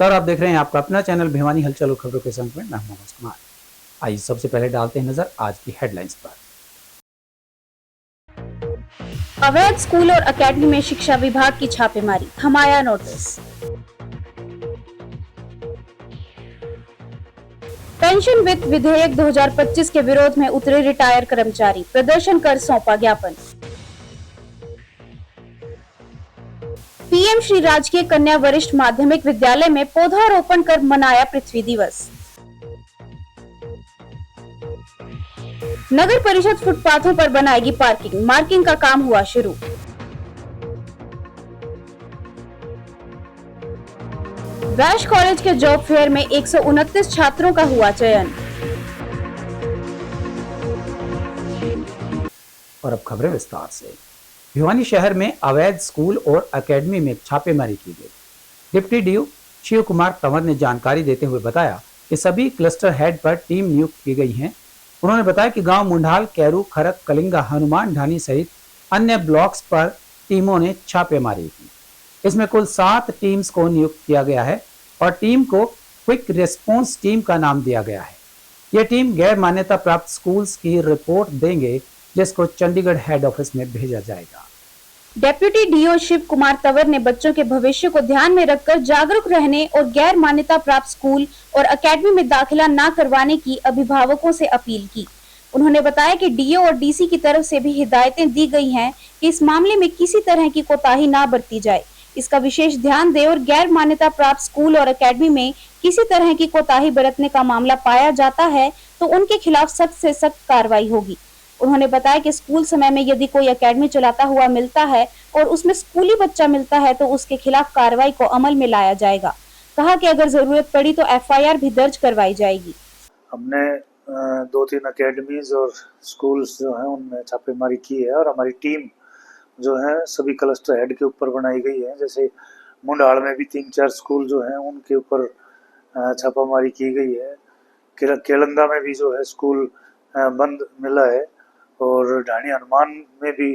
नमस्कार, आप देख रहे हैं आपका अपना चैनल भिवानी हलचल और खबरों के संग में मैं मनोज कुमार। आइए सबसे पहले डालते हैं नजर आज की हेडलाइंस पर। अवैध स्कूल और एकेडमी में शिक्षा विभाग की छापेमारी, थमाया नोटिस। पेंशन वित्त विधेयक 2025 के विरोध में उतरे रिटायर कर्मचारी, प्रदर्शन कर सौंपा ज्ञापन। पीएम श्री राजकीय कन्या वरिष्ठ माध्यमिक विद्यालय में पौधारोपण कर मनाया पृथ्वी दिवस। नगर परिषद फुटपाथों पर बनाएगी पार्किंग, मार्किंग का काम हुआ शुरू। वैश कॉलेज के जॉब फेयर में 129 छात्रों का हुआ चयन। और अब खबरें विस्तार से। भिवानी शहर में अवैध स्कूल और एकेडमी में छापेमारी की गई। डिप्टी डीओ शिव कुमार तंवर ने जानकारी देते हुए बताया कि सभी क्लस्टर हेड पर टीम नियुक्त की गई है। उन्होंने बताया कि गांव मुंडाल, कैरू, खरक, कलिंगा, हनुमान ढानी सहित अन्य ब्लॉक्स पर टीमों ने छापेमारी की। इसमें कुल 7 टीम्स को नियुक्त किया गया है और टीम को क्विक रिस्पॉन्स टीम का नाम दिया गया है। यह टीम गैर मान्यता प्राप्त स्कूल्स की रिपोर्ट देंगे, जिसको चंडीगढ़ हेड ऑफिस में भेजा जाएगा। डेप्यूटी डीओ शिव कुमार तंवर ने बच्चों के भविष्य को ध्यान में रखकर जागरूक रहने और गैर मान्यता प्राप्त स्कूल और एकेडमी में दाखिला न करवाने की अभिभावकों से अपील की। उन्होंने बताया कि डीओ और डीसी की तरफ से भी हिदायतें दी गई हैं कि इस मामले में किसी तरह की कोताही न बरती जाए। इसका विशेष ध्यान दें और गैर मान्यता प्राप्त स्कूल और एकेडमी में किसी तरह की कोताही बरतने का मामला पाया जाता है तो उनके खिलाफ सख्त से सख्त कार्रवाई होगी। उन्होंने बताया कि स्कूल समय में यदि कोई एकेडमी चलाता हुआ मिलता है और उसमें स्कूली बच्चा मिलता है तो उसके खिलाफ कार्रवाई को अमल में लाया जाएगा। कहा कि अगर जरूरत पड़ी तो एफआईआर भी दर्ज करवाई जाएगी। हमने 2-3 एकेडमीज और स्कूल्स जो हैं उनमें छापेमारी की है और हमारी टीम जो है सभी क्लस्टर हेड के ऊपर बनाई गई है। जैसे मुंडाल में भी 3-4 स्कूल जो हैं उनके ऊपर छापामारी की गई है। केलंगा में भी जो है स्कूल बंद मिला है और ढाणी हनुमान में भी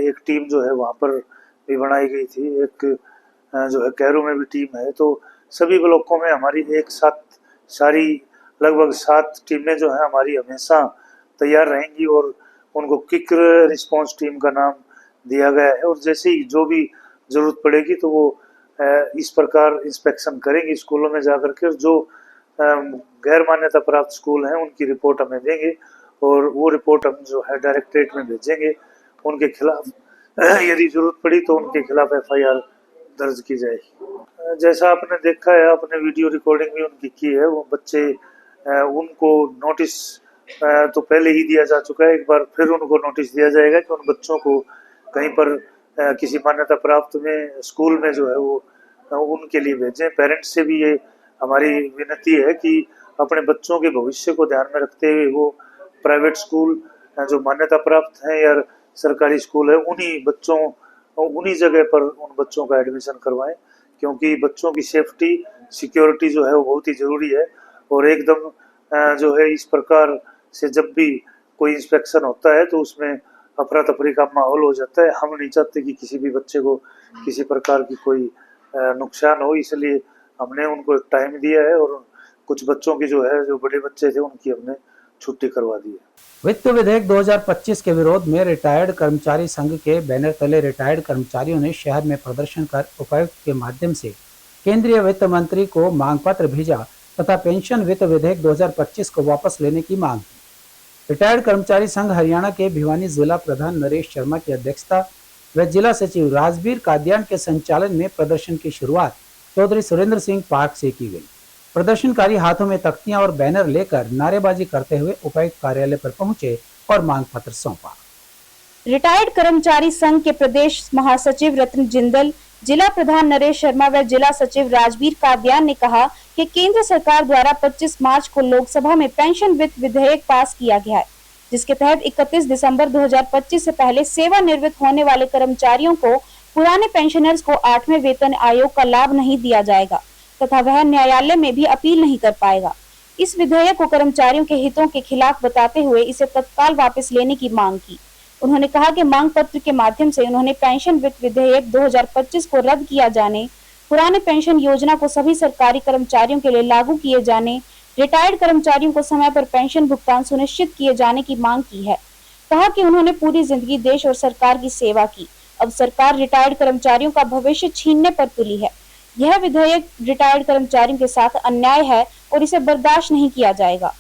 एक टीम जो है वहाँ पर भी बनाई गई थी। एक जो है कैरू में भी टीम है। तो सभी ब्लॉकों में हमारी एक साथ सारी लगभग 7 टीमें जो है हमारी हमेशा तैयार रहेंगी और उनको क्विक रिस्पांस टीम का नाम दिया गया है। और जैसे ही जो भी ज़रूरत पड़ेगी तो वो इस प्रकार इंस्पेक्शन करेंगे स्कूलों में जाकर के। जो गैर मान्यता प्राप्त स्कूल हैं उनकी रिपोर्ट हमें देंगे और वो रिपोर्ट हम जो है डायरेक्टरेट में भेजेंगे। उनके खिलाफ यदि जरूरत पड़ी तो उनके खिलाफ एफआईआर दर्ज की जाएगी। जैसा आपने देखा है, आपने वीडियो रिकॉर्डिंग भी उनकी की है। वो बच्चे उनको नोटिस तो पहले ही दिया जा चुका है, एक बार फिर उनको नोटिस दिया जाएगा कि उन बच्चों को कहीं पर किसी मान्यता प्राप्त में स्कूल में जो है वो उनके लिए भेजें। पेरेंट्स से भी ये हमारी विनती है कि अपने बच्चों के भविष्य को ध्यान में रखते हुए वो प्राइवेट स्कूल जो मान्यता प्राप्त हैं या सरकारी स्कूल है उन्हीं जगह पर उन बच्चों का एडमिशन करवाएं, क्योंकि बच्चों की सेफ्टी सिक्योरिटी जो है वो बहुत ही ज़रूरी है। और एकदम जो है इस प्रकार से जब भी कोई इंस्पेक्शन होता है तो उसमें अफरा तफरी का माहौल हो जाता है। हम नहीं चाहते कि किसी भी बच्चे को किसी प्रकार की कोई नुकसान हो, इसलिए हमने उनको टाइम दिया है और कुछ बच्चों की जो है जो बड़े बच्चे थे उनकी हमने छुट्टी करवा दी है। वित्त विधेयक 2025 के विरोध में रिटायर्ड कर्मचारी संघ के बैनर तले रिटायर्ड कर्मचारियों ने शहर में प्रदर्शन कर उपायुक्त के माध्यम से केंद्रीय वित्त मंत्री को मांग पत्र भेजा तथा पेंशन वित्त विधेयक 2025 को वापस लेने की मांग की। रिटायर्ड कर्मचारी संघ हरियाणा के भिवानी जिला प्रधान नरेश शर्मा की अध्यक्षता व जिला सचिव राजबीर कादियान के संचालन में प्रदर्शन की शुरुआत चौधरी सुरेंद्र सिंह पार्क से की गई। प्रदर्शनकारी हाथों में तख्तियां और बैनर लेकर नारेबाजी करते हुए उपायुक्त कार्यालय पर पहुंचे और मांग पत्र सौंपा। रिटायर्ड कर्मचारी संघ के प्रदेश महासचिव रत्न जिंदल, जिला प्रधान नरेश शर्मा व जिला सचिव राजबीर कादियान ने कहा कि केंद्र सरकार द्वारा 25 मार्च को लोकसभा में पेंशन वित्त विधेयक पास किया गया है, जिसके तहत 31 दिसंबर 2025 से पहले सेवानिवृत्त होने वाले कर्मचारियों को पुराने पेंशनर्स को 8वें वेतन आयोग का लाभ नहीं दिया जाएगा तथा वह न्यायालय में भी अपील नहीं कर पाएगा। इस विधेयक को कर्मचारियों के हितों के खिलाफ बताते हुए इसे तत्काल वापस लेने की मांग की। उन्होंने कहा कि मांग पत्र के माध्यम से उन्होंने पेंशन वित्त विधेयक 2025 को रद्द किया जाने पुराने पेंशन योजना को सभी सरकारी कर्मचारियों के लिए लागू किए जाने, रिटायर्ड कर्मचारियों को समय पर पेंशन भुगतान सुनिश्चित किए जाने की मांग की है। कहा कि उन्होंने पूरी जिंदगी देश और सरकार की सेवा की, अब सरकार रिटायर्ड कर्मचारियों का भविष्य छीनने पर तुली है। यह विधेयक रिटायर्ड कर्मचारियों के साथ अन्याय है और इसे बर्दाश्त नहीं किया जाएगा।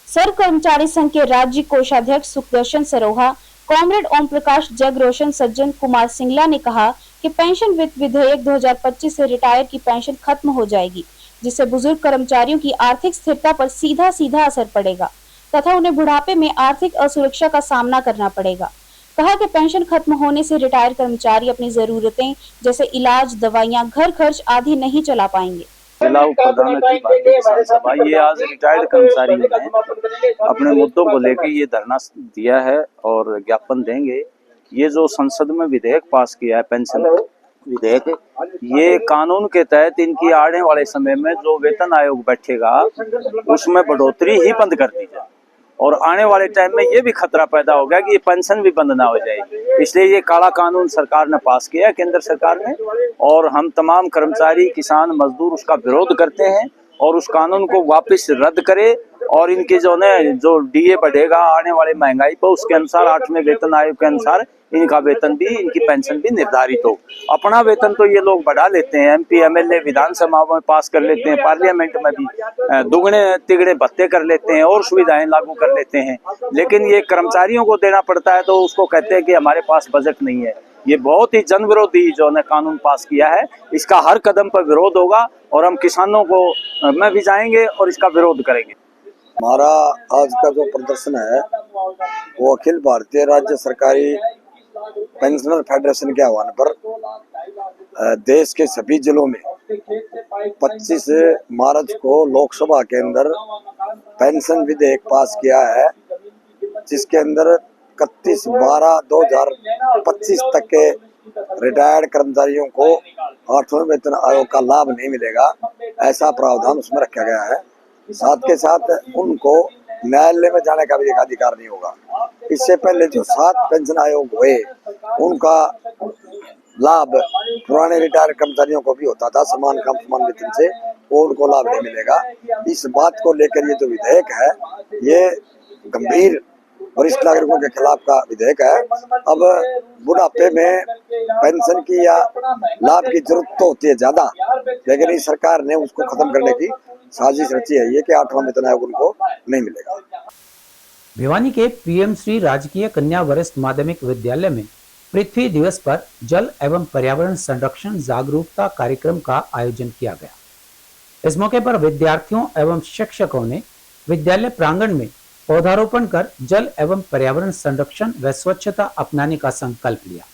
सर्व कर्मचारी संघ के राज्य कोषाध्यक्ष सुखदर्शन सरोहा, कॉमरेड ओम प्रकाश जगरोशन सज्जन कुमार सिंगला ने कहा कि पेंशन विधेयक 2025 से रिटायर की पेंशन खत्म हो जाएगी, जिससे बुजुर्ग कर्मचारियों की आर्थिक स्थिरता पर सीधा असर पड़ेगा तथा उन्हें बुढ़ापे में आर्थिक असुरक्षा का सामना करना पड़ेगा। कहा कि पेंशन खत्म होने से रिटायर कर्मचारी अपनी जरूरतें जैसे इलाज, दवाइयां, घर खर्च आदि नहीं चला पाएंगे। जिला उप प्रधान भारतीय किसान सभा ये आज रिटायर्ड कर्मचारियों ने अपने मुद्दों को लेकर ये धरना दिया है और ज्ञापन देंगे। ये जो संसद में विधेयक पास किया है पेंशन विधेयक, ये कानून के तहत इनकी आने वाले समय में जो वेतन आयोग बैठेगा उसमें बढ़ोतरी ही बंद कर दी जाए और आने वाले टाइम में ये भी खतरा पैदा हो गया कि ये पेंशन भी बंद ना हो जाए। इसलिए ये काला कानून सरकार ने पास किया, केंद्र सरकार ने, और हम तमाम कर्मचारी, किसान, मजदूर उसका विरोध करते हैं और उस कानून को वापस रद्द करे और इनके जो डीए बढ़ेगा आने वाले महंगाई पर उसके अनुसार 8वें वेतन आयोग के अनुसार इनका वेतन भी, इनकी पेंशन भी निर्धारित हो। अपना वेतन तो ये लोग बढ़ा लेते हैं, एमपी एमएलए विधानसभा में पास कर लेते हैं, पार्लियामेंट में भी दुगने तिगड़े भत्ते कर लेते हैं और सुविधाएं लागू कर लेते हैं, लेकिन ये कर्मचारियों को देना पड़ता है तो उसको कहते हैं कि हमारे पास बजट नहीं है। ये बहुत ही जन विरोधी जो ने कानून पास किया है, इसका हर कदम पर विरोध होगा और हम किसानों को में भी जाएंगे और इसका विरोध करेंगे। हमारा आज का जो प्रदर्शन है वो अखिल भारतीय राज्य सरकारी पेंशनर फेडरेशन के आह्वान पर देश के सभी जिलों में 25 मार्च को लोकसभा के अंदर पेंशन विधेयक पास किया है, जिसके अंदर 31/12/2025 तक के रिटायर्ड कर्मचारियों को 8वें वेतन आयोग का लाभ नहीं मिलेगा, ऐसा प्रावधान उसमें रखा गया है। साथ के साथ उनको न्यायालय में जाने का भी एक अधिकार नहीं होगा। इससे पहले जो 7 पेंशन आयोग हुए उनका लाभ पुराने रिटायर्ड कर्मचारियों को भी होता था, समान काम समान वेतन से, वो उनको लाभ नहीं मिलेगा। इस बात को लेकर ये जो विधेयक है ये गंभीर वरिष्ठ नागरिकों के खिलाफ का विधेयक है। अब बुढ़ापे में पेंशन की या लाभ की जरूरत तो होती है ज्यादा, लेकिन इस सरकार ने उसको खत्म करने की साजिश रची है ये कि 8वां वेतन आयोग उनको नहीं मिलेगा। भिवानी के पीएम श्री राजकीय कन्या वरिष्ठ माध्यमिक विद्यालय में पृथ्वी दिवस पर जल एवं पर्यावरण संरक्षण जागरूकता कार्यक्रम का आयोजन किया गया। इस मौके पर विद्यार्थियों एवं शिक्षकों ने विद्यालय प्रांगण में पौधारोपण कर जल एवं पर्यावरण संरक्षण व स्वच्छता अपनाने का संकल्प लिया।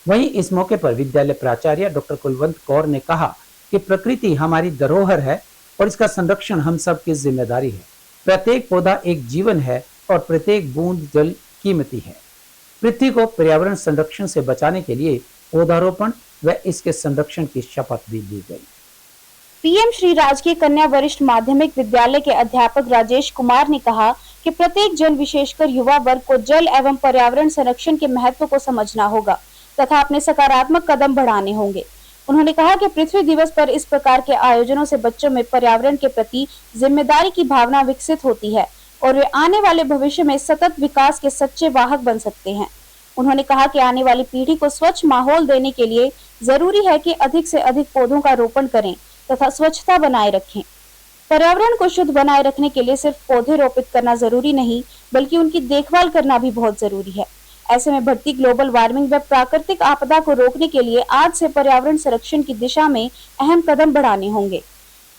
वहीं इस मौके पर विद्यालय प्राचार्य डॉक्टर कुलवंत कौर ने कहा कि प्रकृति हमारी धरोहर है और इसका संरक्षण हम सब की जिम्मेदारी है। प्रत्येक पौधा एक जीवन है और प्रत्येक बूंद जल कीमती है। पृथ्वी को पर्यावरण संरक्षण से बचाने के लिए पौधारोपण व इसके संरक्षण की शपथ भी ली गई। पीएम श्री राजकीय कन्या वरिष्ठ माध्यमिक विद्यालय के अध्यापक राजेश कुमार ने कहा कि प्रत्येक जन, विशेषकर युवा वर्ग को जल एवं पर्यावरण संरक्षण के महत्व को समझना होगा तथा अपने सकारात्मक कदम बढ़ाने होंगे। उन्होंने कहा कि पृथ्वी दिवस पर इस प्रकार के आयोजनों से बच्चों में पर्यावरण के प्रति जिम्मेदारी की भावना विकसित होती है और वे आने वाले भविष्य में सतत विकास के सच्चे वाहक बन सकते हैं। उन्होंने कहा कि आने वाली पीढ़ी को स्वच्छ माहौल देने के लिए जरूरी है कि अधिक से अधिक पौधों का रोपण करें तथा स्वच्छता बनाए रखें। पर्यावरण को शुद्ध बनाए रखने के लिए सिर्फ पौधे रोपित करना जरूरी नहीं, बल्कि उनकी देखभाल करना भी बहुत जरूरी है। ऐसे में बढ़ती ग्लोबल वार्मिंग व प्राकृतिक आपदा को रोकने के लिए आज से पर्यावरण संरक्षण की दिशा में अहम कदम बढ़ाने होंगे।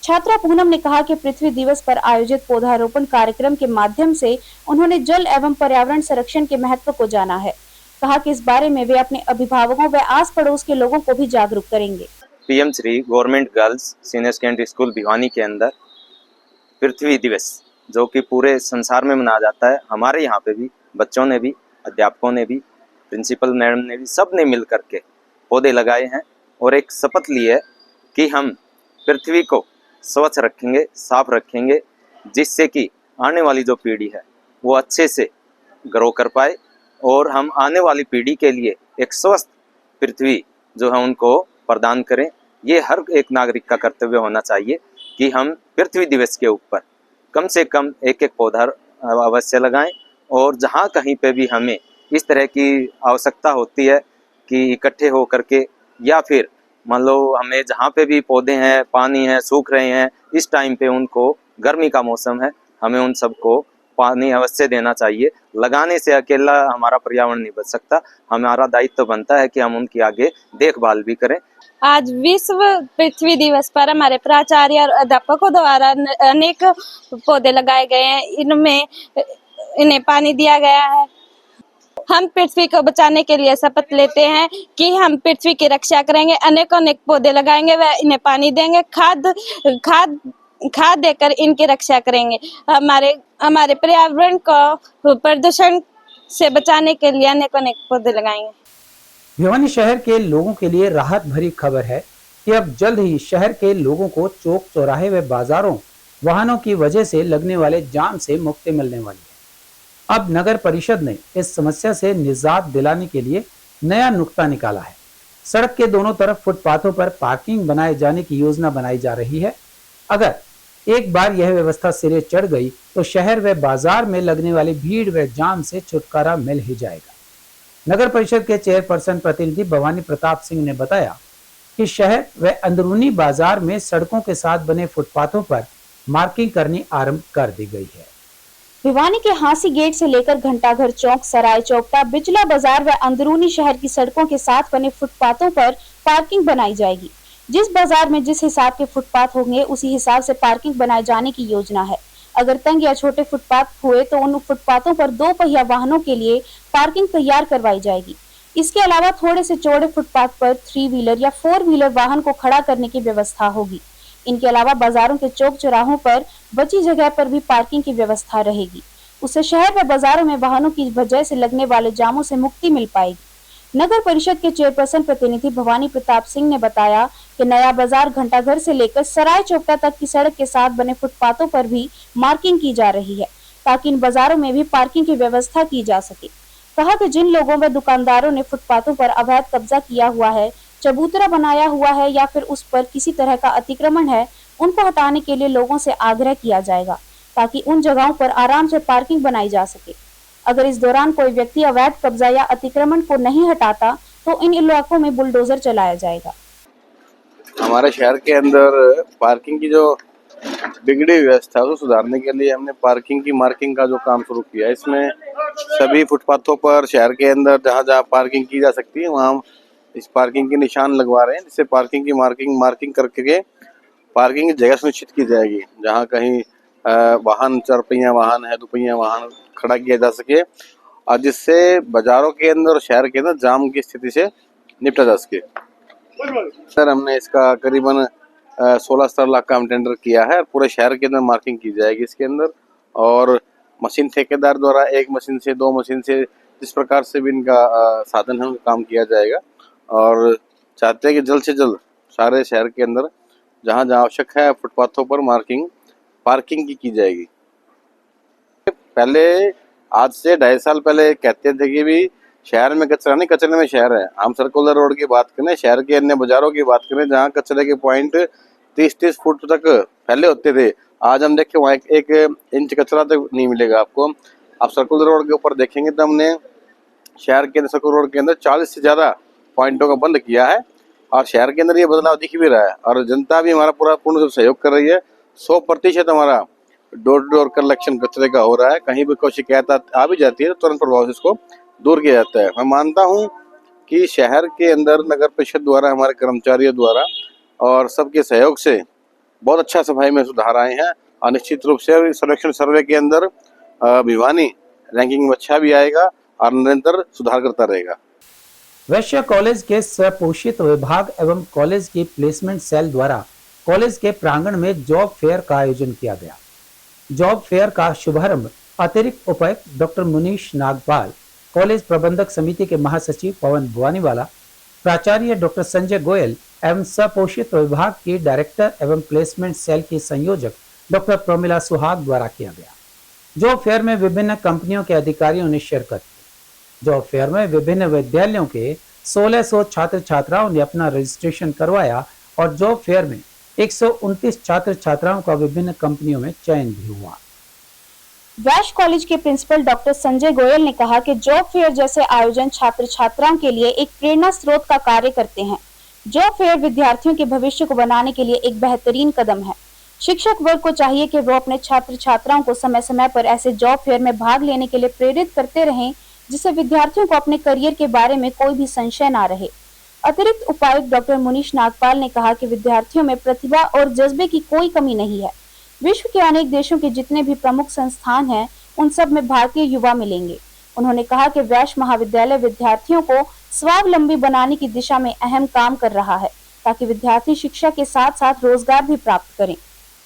छात्रा पूनम ने कहा कि पृथ्वी दिवस पर आयोजित पौधारोपण कार्यक्रम के माध्यम से उन्होंने जल एवं पर्यावरण संरक्षण के महत्व को जाना है। कहा कि इस बारे में वे अपने अभिभावकों व आस पड़ोस के लोगों को भी जागरूक करेंगे। PM Shri government girls senior secondary school Bhiwani के अंदर पृथ्वी दिवस जो कि पूरे संसार में मनाया जाता है, हमारे यहाँ पे भी बच्चों ने भी, अध्यापकों ने भी, प्रिंसिपल मैडम ने भी, सब ने मिल करके पौधे लगाए हैं और एक शपथ ली है कि हम पृथ्वी को स्वच्छ रखेंगे, साफ रखेंगे, जिससे कि आने वाली जो पीढ़ी है वो अच्छे से ग्रो कर पाए और हम आने वाली पीढ़ी के लिए एक स्वस्थ पृथ्वी जो है उनको प्रदान करें। ये हर एक नागरिक का कर्तव्य होना चाहिए कि हम पृथ्वी दिवस के ऊपर कम से कम एक एक पौधा अवश्य लगाएं। और जहाँ कहीं पे भी हमें इस तरह की आवश्यकता होती है कि इकट्ठे हो करके, या फिर मान लो हमें जहाँ पे भी पौधे हैं, पानी है, सूख रहे हैं, इस टाइम पे उनको, गर्मी का मौसम है, हमें उन सबको पानी अवश्य देना चाहिए। लगाने से अकेला हमारा पर्यावरण नहीं बच सकता, हमारा दायित्व बनता है कि हम उनकी आगे देखभाल भी करें। आज विश्व पृथ्वी दिवस पर हमारे प्राचार्य और अध्यापकों द्वारा अनेक पौधे लगाए गए हैं। इन्हें पानी दिया गया है। हम पृथ्वी को बचाने के लिए शपथ लेते हैं कि हम पृथ्वी की रक्षा करेंगे, अनेक पौधे लगाएंगे व इन्हें पानी देंगे, खाद देकर इनकी रक्षा करेंगे। हमारे पर्यावरण को प्रदूषण से बचाने के लिए अनेक पौधे लगाएंगे। भिवानी शहर के लोगों के लिए राहत भरी खबर है कि अब जल्द ही शहर के लोगों को चौक चौराहे व बाजारों वाहनों की वजह से लगने वाले जाम से मुक्ति मिलने वाली है। अब नगर परिषद ने इस समस्या से निजात दिलाने के लिए नया नुक्ता निकाला है। सड़क के दोनों तरफ फुटपाथों पर पार्किंग बनाए जाने की योजना बनाई जा रही है। अगर एक बार यह व्यवस्था सिरे चढ़ गई तो शहर व बाजार में लगने वाली भीड़ व जाम से छुटकारा मिल ही जाएगा। नगर परिषद के चेयरपर्सन प्रतिनिधि भवानी प्रताप सिंह ने बताया कि शहर व अंदरूनी बाजार में सड़कों के साथ बने फुटपाथों पर मार्किंग करनी आरंभ कर दी गई है। भिवानी के हांसी गेट से लेकर घंटाघर चौक, सराय चौक, बिजला बाजार व अंदरूनी शहर की सड़कों के साथ बने फुटपाथों पर पार्किंग बनाई जाएगी। जिस बाजार में जिस हिसाब के फुटपाथ होंगे उसी हिसाब से पार्किंग बनाए जाने की योजना है। अगर तंग या छोटे फुटपाथ हुए तो उन फुटपाथों पर 2 पहिया वाहनों के लिए पार्किंग तैयार करवाई जाएगी। इसके अलावा थोड़े से चौड़े फुटपाथ पर 3 व्हीलर या 4 व्हीलर वाहन को खड़ा करने की व्यवस्था होगी। इनके अलावा बाजारों के चौक चौराहों पर बची जगह पर भी पार्किंग की व्यवस्था रहेगी। उससे शहर व बाजारों में वाहनों की वजह से लगने वाले जामों से मुक्ति मिल पाएगी। नगर परिषद के चेयरपर्सन प्रतिनिधि भवानी प्रताप सिंह ने बताया कि नया बाजार घंटाघर से लेकर सराय चौक तक की सड़क के साथ बने फुटपाथों पर भी मार्किंग की जा रही है ताकि इन बाजारों में भी पार्किंग की व्यवस्था की जा सके। कहा कि जिन लोगों व दुकानदारों ने फुटपाथों पर अवैध कब्जा किया हुआ है, चबूतरा बनाया हुआ है या फिर उस पर किसी तरह का अतिक्रमण है, उनको हटाने के लिए लोगों से आग्रह किया जाएगा ताकि उन जगहों पर आराम से पार्किंग बनाई जा सके। अगर इस दौरान कोई व्यक्ति अवैध कब्जा या अतिक्रमण को नहीं हटाता तो इन इलाकों में बुलडोजर चलाया जाएगा। हमारे शहर के अंदर पार्किंग की जो बिगड़ी व्यवस्था है उसको सुधारने के लिए हमने पार्किंग की मार्किंग का जो काम शुरू किया है। इसमें सभी फुटपाथों पर शहर के अंदर जहाँ जहाँ पार्किंग की जा सकती है वहाँ इस पार्किंग के निशान लगवा रहे हैं, जिससे पार्किंग की मार्किंग करके पार्किंग की जगह सुनिश्चित की जाएगी। जहाँ कहीं वाहन 4 पहिया वाहन है, 2 पहिया वाहन खड़ा किया जा सके और जिससे बाजारों के अंदर और शहर के अंदर जाम की स्थिति से निपटा जा सके। सर हमने इसका करीबन 16-17 लाख का हम टेंडर किया है। पूरे शहर के अंदर मार्किंग की जाएगी इसके अंदर, और मशीन ठेकेदार द्वारा 1 मशीन से 2 मशीन से जिस प्रकार से भी इनका साधन है उनका काम किया जाएगा। और चाहते हैं कि जल्द से जल्द सारे शहर के अंदर जहाँ जहाँ आवश्यक है फुटपाथों पर पार्किंग की जाएगी। पहले आज से 2.5 साल पहले कहते थे कि भी शहर में कचरा नहीं, कचरे में शहर है। हम सर्कुलर रोड की बात करें, शहर के अन्य बाजारों की बात करें जहाँ कचरे के पॉइंट 30-30 फुट तक पहले होते थे, आज हम देखें वहाँ 1 इंच कचरा तक नहीं मिलेगा आपको। आप सर्कुलर रोड के ऊपर देखेंगे तो हमने शहर के अंदर सर्कुलर रोड के अंदर 40 से ज़्यादा पॉइंटों का बंद किया है और शहर के अंदर ये बदलाव दिख भी रहा है और जनता भी हमारा पूरा पूर्ण रूप से सहयोग कर रही है। 100% हमारा डोर टू डोर कलेक्शन कचरे का हो रहा है। कहीं भी कोई शिकायत आ भी जाती है तो तुरंत प्रभाव से इसको दूर किया जाता है। मैं मानता हूं कि शहर के अंदर नगर परिषद द्वारा, हमारे कर्मचारियों द्वारा और सबके सहयोग से बहुत अच्छा सफाई में सुधार आए हैं और निश्चित रूप से सर्वेक्षण सर्वे के अंदर भिवानी रैंकिंग में अच्छा भी आएगा और निरंतर सुधार करता रहेगा। वैश्य कॉलेज के स्वपोषित विभाग एवं कॉलेज की प्लेसमेंट सेल द्वारा कॉलेज के प्रांगण में जॉब फेयर का आयोजन किया गया। जॉब फेयर का शुभारंभ अतिरिक्त उपायुक्त डॉक्टर मुनीश नागपाल, कॉलेज प्रबंधक समिति के महासचिव पवन भुवानीवाला, प्राचार्य डॉक्टर संजय गोयल एवं स्वपोषित विभाग की डायरेक्टर एवं प्लेसमेंट सेल की संयोजक डॉक्टर प्रमिला सुहाग द्वारा किया गया। जॉब फेयर में विभिन्न कंपनियों के अधिकारियों ने शिरकत की। जॉब फेयर में विभिन्न विद्यालयों के 1600 छात्र छात्राओं ने अपना रजिस्ट्रेशन करवाया और जॉब फेयर में 129 छात्र छात्राओं का विभिन्न कंपनियों में चयन भी हुआ। वैश कॉलेज के प्रिंसिपल डॉक्टर संजय गोयल ने कहा कि जॉब फेयर जैसे आयोजन छात्र छात्राओं के लिए एक प्रेरणा स्रोत का कार्य करते हैं। जॉब फेयर विद्यार्थियों के भविष्य को बनाने के लिए एक बेहतरीन कदम है। शिक्षक वर्ग को चाहिए कि वो अपने छात्र छात्राओं को समय समय पर ऐसे जॉब फेयर में भाग लेने के लिए प्रेरित करते रहें, जिससे विद्यार्थियों को अपने करियर के बारे में कोई भी संशय ना रहे। अतिरिक्त उपायुक्त डॉक्टर मुनीश नागपाल ने कहा कि विद्यार्थियों में प्रतिभा और जज्बे की कोई कमी नहीं है। विश्व के अनेक देशों के जितने भी प्रमुख संस्थान हैं, उन सब में भारतीय युवा मिलेंगे। उन्होंने कहा कि वैश महाविद्यालय विद्यार्थियों को स्वावलंबी बनाने की दिशा में अहम काम कर रहा है, ताकि विद्यार्थी शिक्षा के साथ साथ रोजगार भी प्राप्त करें।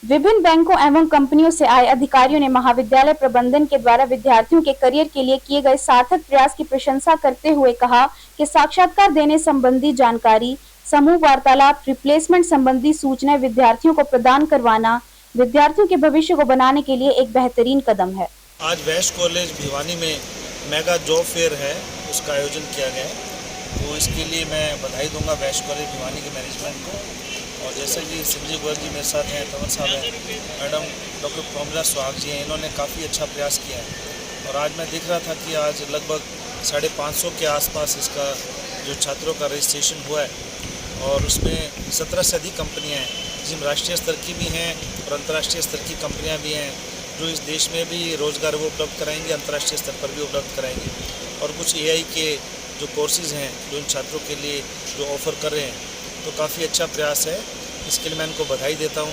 विभिन्न बैंकों एवं कंपनियों से आए अधिकारियों ने महाविद्यालय प्रबंधन के द्वारा विद्यार्थियों के करियर के लिए किए गए सार्थक प्रयास की प्रशंसा करते हुए कहा कि साक्षात्कार देने संबंधी जानकारी, समूह वार्तालाप, रिप्लेसमेंट संबंधी सूचनाएं विद्यार्थियों को प्रदान करवाना विद्यार्थियों के भविष्य को बनाने के लिए एक बेहतरीन कदम है। आज वैश कॉलेज भिवानी में मेगा जॉब फेयर है, उसका आयोजन किया गया है, तो इसके लिए मैं बधाई दूंगा वैश कॉलेज भिवानी के मैनेजमेंट को। और जैसे कि संजय गोयल जी मेरे साथ हैं, तवन साहब हैं, मैडम डॉक्टर प्रोमिला सुहाग जी हैं, इन्होंने काफ़ी अच्छा प्रयास किया है। और आज मैं देख रहा था कि आज लगभग 550 के आसपास इसका जो छात्रों का रजिस्ट्रेशन हुआ है और उसमें 17 से अधिक कंपनियाँ हैं, जिसमें राष्ट्रीय स्तर की भी हैं और अंतर्राष्ट्रीय स्तर की कंपनियाँ भी हैं, जो इस देश में भी रोज़गार वो उपलब्ध कराएंगे, अंतर्राष्ट्रीय स्तर पर भी उपलब्ध कराएंगे। और कुछ AI के जो कोर्सेज़ हैं जो इन छात्रों के लिए जो ऑफ़र कर रहे हैं, तो काफ़ी अच्छा प्रयास है। इसके लिए मैं इनको बधाई देता हूँ।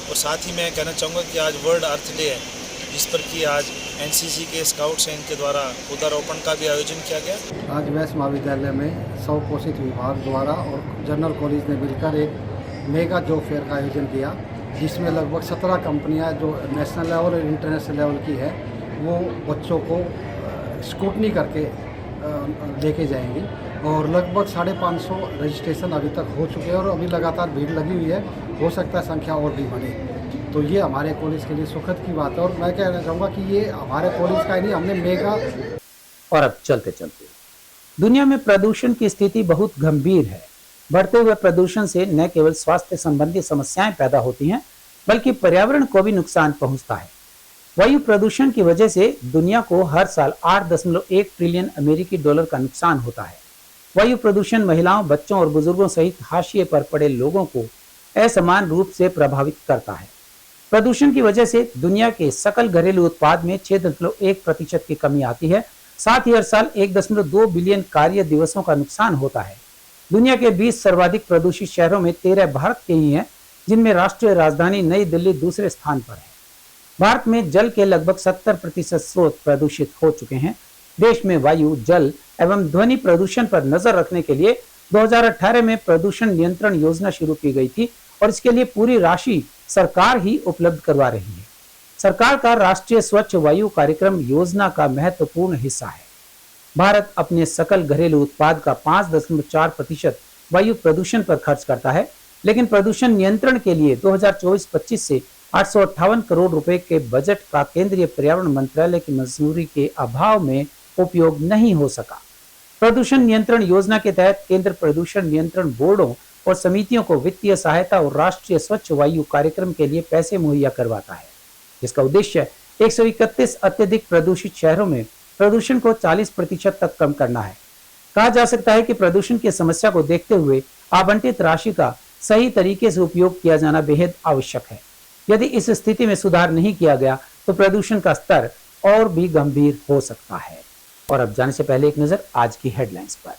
और साथ ही मैं कहना चाहूँगा कि आज वर्ल्ड अर्थ डे है, जिस पर कि आज NCC के स्काउट्स हैं, इनके द्वारा पौधारोपण का भी आयोजन किया गया। आज वैश महाविद्यालय में स्व पोषित विभाग द्वारा और जनरल कॉलेज ने मिलकर एक मेगा जॉब फेयर का आयोजन किया, जिसमें लगभग 17 कंपनियां जो नेशनल लेवल और इंटरनेशनल लेवल की है, वो बच्चों को स्क्रूटनी करके लेके जाएंगी। और लगभग 550 रजिस्ट्रेशन अभी तक हो चुके हैं और अभी लगातार भीड़ लगी हुई है, हो सकता है संख्या और भी बढ़े। तो ये हमारे कॉलेज के लिए सुखद की बात है। और मैं कहना चाहूँगा कि ये हमारे कॉलेज का ही नहीं, हमने मेगा। और अब चलते चलते दुनिया में प्रदूषण की स्थिति बहुत गंभीर है। बढ़ते हुए प्रदूषण से न केवल स्वास्थ्य संबंधी समस्याएं पैदा होती हैं, बल्कि पर्यावरण को भी नुकसान पहुंचता है। वायु प्रदूषण की वजह से दुनिया को हर साल 8.1 ट्रिलियन अमेरिकी डॉलर का नुकसान होता है। वायु प्रदूषण महिलाओं, बच्चों और बुजुर्गों सहित हाशिए पर पड़े लोगों को असमान रूप से प्रभावित करता है। प्रदूषण की वजह से दुनिया के सकल घरेलू उत्पाद में 6.1% की कमी आती है। साथ ही हर साल 1.2 बिलियन कार्य दिवसों का नुकसान होता है। दुनिया के 20 सर्वाधिक प्रदूषित शहरों में 13 भारत के ही हैं, जिनमें राष्ट्रीय राजधानी नई दिल्ली दूसरे स्थान पर है। भारत में जल के लगभग 70% स्रोत प्रदूषित हो चुके हैं। देश में वायु, जल एवं ध्वनि प्रदूषण पर नजर रखने के लिए 2018 में प्रदूषण नियंत्रण योजना शुरू की गई थी और इसके लिए पूरी राशि सरकार ही उपलब्ध करवा रही है। सरकार का राष्ट्रीय स्वच्छ वायु कार्यक्रम योजना का महत्वपूर्ण हिस्सा है। भारत अपने सकल घरेलू उत्पाद का 5.4% वायु प्रदूषण पर खर्च करता है, लेकिन प्रदूषण नियंत्रण के लिए 2024-25 से 858 करोड़ रुपए के बजट का केंद्रीय पर्यावरण मंत्रालय की मंजूरी के अभाव में उपयोग नहीं हो सका। प्रदूषण नियंत्रण योजना के तहत केंद्र प्रदूषण नियंत्रण बोर्डों और समितियों को वित्तीय सहायता और राष्ट्रीय स्वच्छ वायु कार्यक्रम के लिए पैसे मुहैया करवाता है, जिसका उद्देश्य 131 अत्यधिक प्रदूषित शहरों में प्रदूषण को 40% तक कम करना है। कहा जा सकता है कि प्रदूषण की समस्या को देखते हुए आवंटित राशि का सही तरीके से उपयोग किया जाना बेहद आवश्यक है। यदि इस स्थिति में सुधार नहीं किया गया तो प्रदूषण का स्तर और भी गंभीर हो सकता है। और अब जाने से पहले एक नजर आज की हेडलाइंस पर।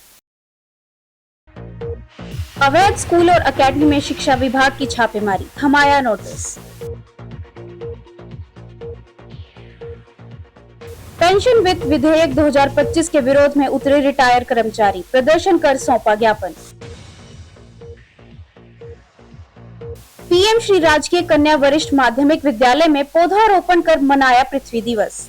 अवैध स्कूल और एकेडमी में शिक्षा विभाग की छापेमारी, थमाया नोटिस। पेंशन वित्त विधेयक 2025 के विरोध में उतरे रिटायर कर्मचारी, प्रदर्शन कर सौंपा ज्ञापन। पीएम श्री राजकीय कन्या वरिष्ठ माध्यमिक विद्यालय में पौधारोपण कर मनाया पृथ्वी दिवस।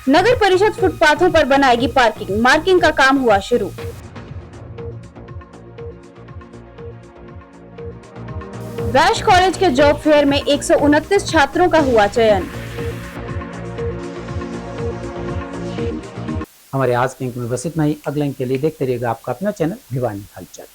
नगर परिषद फुटपाथों पर बनाएगी पार्किंग, मार्किंग का काम हुआ शुरू। वैश कॉलेज के जॉब फेयर में 129 छात्रों का हुआ चयन। हमारे आज के अंक में बस इतना ही। अगले अंक के लिए देखते रहिएगा आपका अपना चैनल भिवानी हलचल।